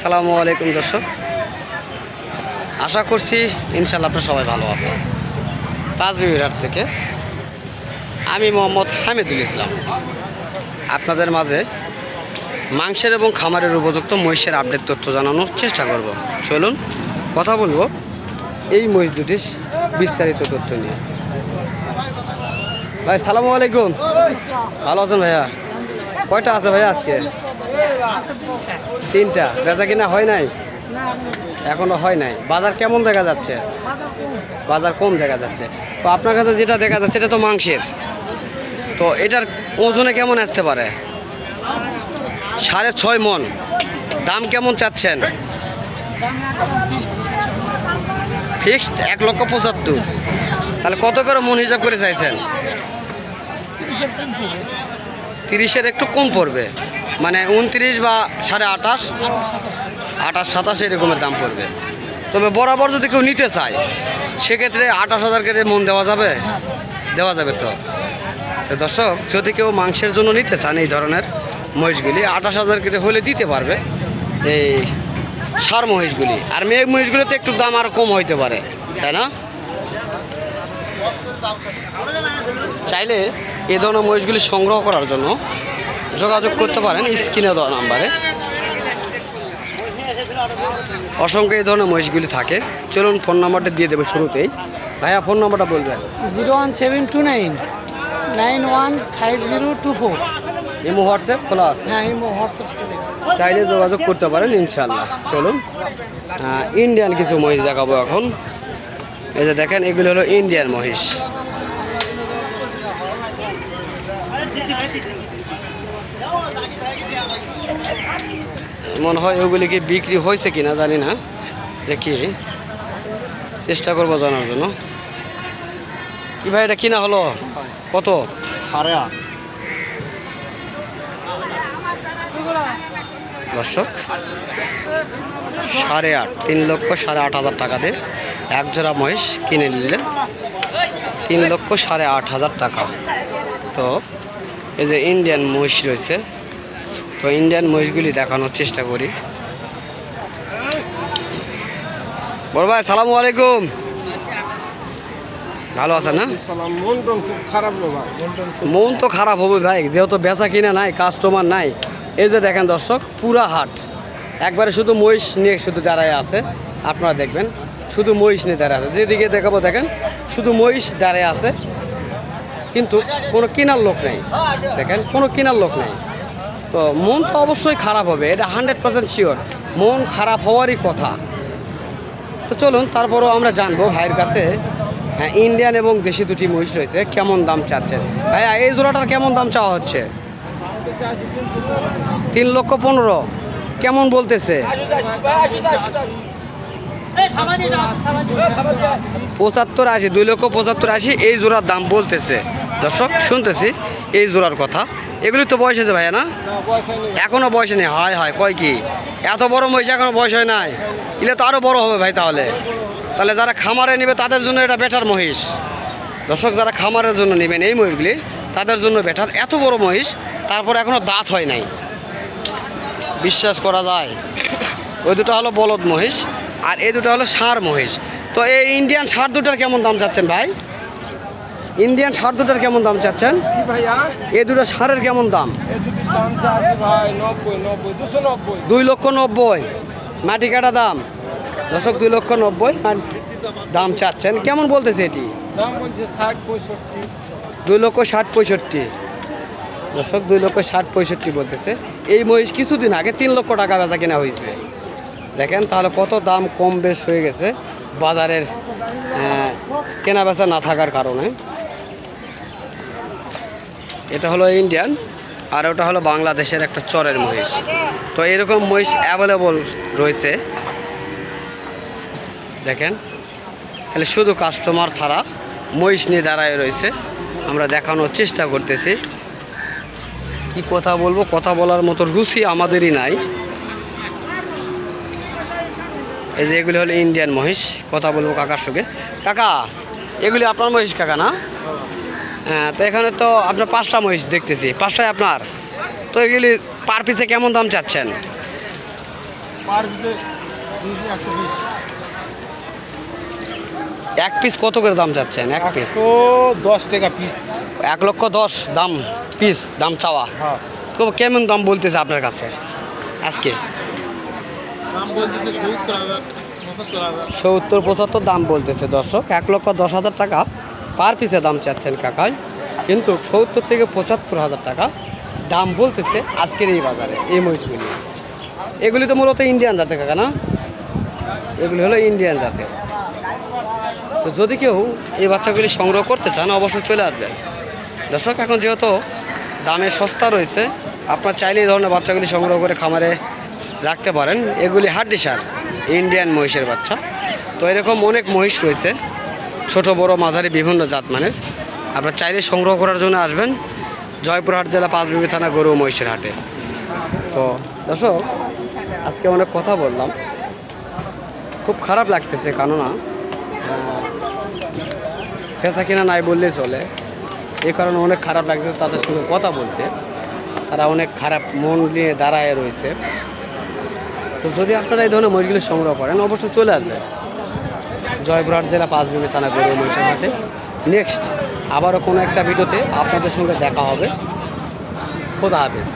আসসালামু আলাইকুম দর্শক, আশা করছি ইনশাল্লাহ আপনারা সবাই ভালো আছেন। পাঁচবিবিরহাট থেকে আমি মোহাম্মদ হামিদুল ইসলাম আপনাদের মাঝে মাংসের এবং খামারের উপযুক্ত মহিষের আপডেট তথ্য জানানোর চেষ্টা করব। চলুন কথা বলবো এই মহিষ দুটির বিস্তারিত তথ্য নিয়ে। ভাই সালামু আলাইকুম, ভালো আছেন ভাইয়া? কয়টা আছে ভাইয়া আজকে? তিনটা। বেচা কিনা হয় নাই? এখনো হয় নাই। বাজার কেমন দেখা যাচ্ছে? বাজার কম দেখা যাচ্ছে। তো আপনার কাছে যেটা দেখা যাচ্ছে এটা তো মাংসের, তো এটার ওজনে কেমন আসতে পারে? 6.5 মন। দাম কেমন চাচ্ছেন? ফিক্সড 1,75,000। তাহলে কত করে মন হিসাব করে চাইছেন? 30-এর একটু কম পড়বে, মানে 29 বা 28.5, 28-27 এরকমের দাম পড়বে। তবে বরাবর যদি কেউ নিতে চায় সেক্ষেত্রে 28,000 করে মন দেওয়া যাবে? দেওয়া যাবে। তো দর্শক, যদি কেউ মাংসের জন্য নিতে চান এই ধরনের মহিষগুলি 28,000 করে হলে দিতে পারবে এই সার মহিষগুলি। আর মেয়ে মহিষগুলিতে একটু দাম আরও কম হইতে পারে, তাই না? চাইলে এ ধরনের মহিষগুলি সংগ্রহ করার জন্য যোগাযোগ করতে পারেন স্ক্রিনে দেওয়া নাম্বারে। অসংখ্য এই ধরনের মহিষগুলি থাকে। চলুন ফোন নাম্বারটা দিয়ে দেবো শুরুতেই। ভাইয়া ফোন নাম্বারটা বলবেন। 01729 915024। ইমো হোয়াটসঅ্যাপ খোলা আছে? হ্যাঁ, ইমো হোয়াটসঅ্যাপ করে চাইলে যোগাযোগ করতে পারেন ইনশাল্লাহ। চলুন ইন্ডিয়ান কিছু মহিষ দেখাবো এখন। এই যে দেখেন, এগুলো হলো ইন্ডিয়ান মহিষ। মনে হয় ওগুলি কি বিক্রি হয়েছে কিনা জানি না, দেখি চেষ্টা করবো জানার জন্য। কি ভাই এটা কিনা হলো কত? দর্শক 8.5, 3,08,000 টাকা দিয়ে এক জোড়া মহিষ কিনে নিলেন। 3,08,000 টাকা। তো এই যে ইন্ডিয়ান মহিষ রয়েছে, তো ইন্ডিয়ান মহিষগুলি দেখানোর চেষ্টা করি। বড় ভাই সালামু আলাইকুম, ভালো আছেন না? মন তো খারাপ হবে ভাই, যেহেতু বেচা কিনা নাই, কাস্টমার নাই। এই যে দেখেন দর্শক, পুরা হাট একবারে শুধু মহিষ নিয়ে শুধু দাঁড়ায় আছে। আপনারা দেখবেন শুধু মহিষ নিয়ে দাঁড়ায় আছে। যেদিকে দেখাবো দেখেন শুধু মহিষ দাঁড়ায় আছে, কিন্তু কোনো কেনার লোক নেই। দেখেন কোনো কেনার লোক নেই। তো মন তো অবশ্যই খারাপ হবে, এটা 100% শিওর। মন খারাপ হওয়ারই কথা। তো চলুন তারপরেও আমরা জানবো ভাইয়ের কাছে। হ্যাঁ, ইন্ডিয়ান এবং দেশি দুটি মহিষ রয়েছে, কেমন দাম চাচ্ছেন ভাইয়া? এই জোড়াটার কেমন দাম চাওয়া হচ্ছে? 3,15,000। কেমন বলতেছে? 75,80, 2,75,80 এই জোড়ার দাম বলতেছে। দর্শক শুনতেছি এই জোড়ার কথা। এগুলি তো বয়স হয়েছে ভাইয়া না? এখনো বয়স নেই। হয় হয় কয় কি এত বড় মহিষ এখনো বয়স হয় নাই? এলে তো আরও বড় হবে ভাই। তাহলে যারা খামারে নেবে তাদের জন্য এটা বেটার মহিষ। দর্শক, যারা খামারের জন্য নেবেন এই মহিষগুলি তাদের জন্য বেটার। এত বড় মহিষ, তারপর এখনো দাঁত হয় নাই, বিশ্বাস করা যায়? ওই দুটো হলো বলদ মহিষ আর এই দুটো হলো ষাঁড় মহিষ। তো এই ইন্ডিয়ান ষাঁড় দুটার কেমন দাম চাচ্ছেন ভাই? ইন্ডিয়ান ষাঁড় দুটার কেমন দাম চাচ্ছেন? এই দুটো ষাঁড়ের কেমন দাম? 2,90,000। মাটি কাটা দাম। দর্শক 2,90,000 দাম চাচ্ছেন। কেমন বলতেছে এটি? 2,60,65। দর্শক 2,60,65 বলতেছে। এই মহিষ কিছুদিন আগে 3 লক্ষ টাকা বেচা কেনা হয়েছে। দেখেন তাহলে কত দাম কম বেশ হয়ে গেছে বাজারের কেনা বেচা না থাকার কারণে। এটা হলো ইন্ডিয়ান আর ওটা হলো বাংলাদেশের একটা চরের মহিষ। তো এরকম মহিষ অ্যাভেলেবল রয়েছে। দেখেন তাহলে শুধু কাস্টমার ছাড়া মহিষ নিয়ে দাঁড়ায় রয়েছে। আমরা দেখানোর চেষ্টা করতেছি। কি কথা বলবো, কথা বলার মতো রুচি আমাদেরই নাই। এই যে এগুলি হলো ইন্ডিয়ান মহিষ। কথা বলবো কাকার সঙ্গে। কাকা, এগুলি আপনার মহিষ কাকা না? হ্যাঁ, তো এখানে তো আপনার 5টা মহিষ দেখতেছি, 5টাই আপনার। তো এগুলি পার পিসে কেমন দাম চাচ্ছেন? এক পিস কত করে দাম চাচ্ছেন? এক পিস 10 টাকা পিস। 1,10,000 দাম পিস, দাম চাওয়া। হ্যাঁ, তো কেমন দাম বলতেছে আপনার কাছে আজকে? দাম বলছি যে 70,000 75,000। 70-75 দাম বলতেছে দর্শক। 1,10,000 টাকা পার পিসে দাম চাচ্ছেন কাকাই, কিন্তু 70 থেকে 75,000 টাকা দাম বলতেছে আজকের এই বাজারে এই মহিষগুলি। এগুলি তো মূলত ইন্ডিয়ান জাতের কাকা না? এগুলি হলো ইন্ডিয়ান জাতের। তো যদি কেউ এই বাচ্চাগুলি সংগ্রহ করতে চান অবশ্যই চলে আসবেন দর্শক। এখন যেহেতু দামে সস্তা রয়েছে, আপনার চাইলে এই ধরনের বাচ্চাগুলি সংগ্রহ করে খামারে রাখতে পারেন। এগুলি হাড্ডিসার ইন্ডিয়ান মহিষের বাচ্চা। তো এরকম অনেক মহিষ রয়েছে, ছোট বড় মাঝারি বিভিন্ন জাতমানের। আপনার চাইলে সংগ্রহ করার জন্য আসবেন জয়পুরহাট জেলা পাঁচবিবি থানা গরু ও মহিষের হাটে। তো দর্শক, আজকে অনেক কথা বললাম, খুব খারাপ লাগতেছে, কেননা পেঁচা কিনা নাই বললেই চলে। এই কারণে অনেক খারাপ লাগতেছে তাদের সঙ্গে কথা বলতে। তারা অনেক খারাপ মন নিয়ে দাঁড়ায় রয়েছে। তো যদি আপনারা এই ধরনের মহিষগুলি সংগ্রহ করেন অবশ্যই চলে আসবেন জয়পুরহাট জেলা পাঁচবিবি থানা গরু ও মহিষের হাটে। নেক্সট আবারও কোনো একটা ভিডিওতে আপনাদের সঙ্গে দেখা হবে। খোদা হাফেজ।